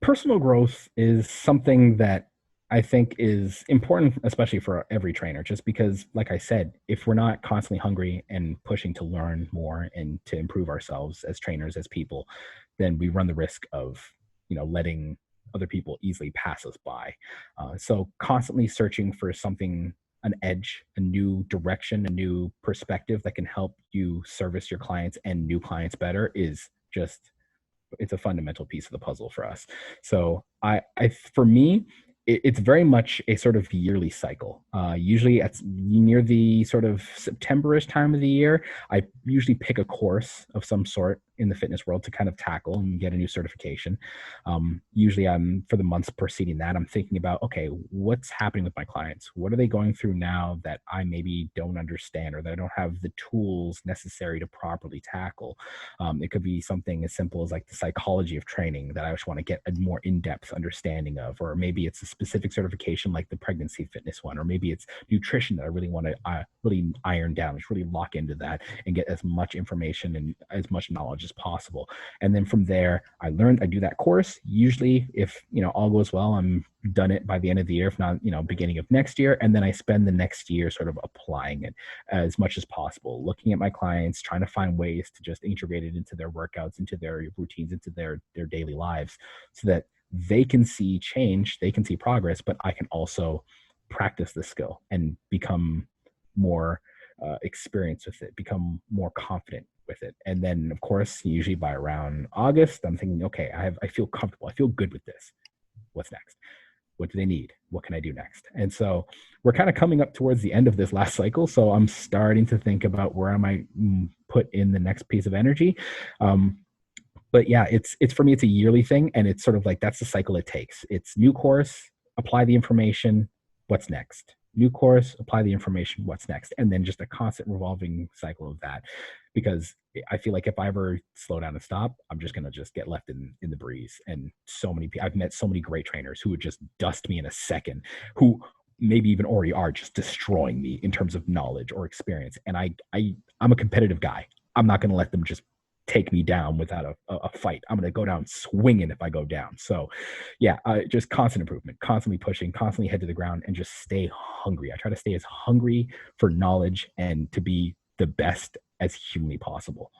Personal growth is something that I think is important, especially for every trainer, just because, like I said, if we're not constantly hungry and pushing to learn more and to improve ourselves as trainers, as people, then we run the risk of, letting other people easily pass us by. So constantly searching for something, an edge, a new direction, a new perspective that can help you service your clients and new clients better is just it's a fundamental piece of the puzzle for us. So for me, it's very much a sort of yearly cycle. Usually at near the sort of September-ish time of the year, I usually pick a course of some sort in the fitness world to kind of tackle and get a new certification. Usually I'm for the months preceding that, I'm thinking about, okay, what's happening with my clients? What are they going through now that I maybe don't understand or that I don't have the tools necessary to properly tackle? It could be something as simple as like the psychology of training that I just want to get a more in-depth understanding of, or maybe it's a specific certification like the pregnancy fitness one, or maybe it's nutrition that I really want to really iron down, just really lock into that and get as much information and as much knowledge as possible. And then from there, I do that course. Usually, if all goes well, I'm done it by the end of the year, if not beginning of next year. And then I spend the next year sort of applying it as much as possible, looking at my clients, trying to find ways to just integrate it into their workouts, into their routines, into their daily lives, so that they can see change, they can see progress, but I can also practice the skill and become more experienced with it, become more confident with it. And then, of course, usually by around August, I'm thinking, okay, I feel comfortable, I feel good with this. What's next? What do they need? What can I do next? And so we're kind of coming up towards the end of this last cycle. So I'm starting to think about where I might put in the next piece of energy. But yeah, it's for me, it's a yearly thing. And it's sort of like, that's the cycle it takes. It's new course, apply the information, what's next? New course, apply the information, what's next? And then just a constant revolving cycle of that. Because I feel like if I ever slow down and stop, I'm just gonna just get left in the breeze. And I've met so many great trainers who would just dust me in a second, who maybe even already are just destroying me in terms of knowledge or experience. And I'm a competitive guy. I'm not gonna let them just take me down without a fight. I'm going to go down swinging if I go down. So yeah, just constant improvement, constantly pushing, constantly head to the ground, and just stay hungry. I try to stay as hungry for knowledge and to be the best as humanly possible.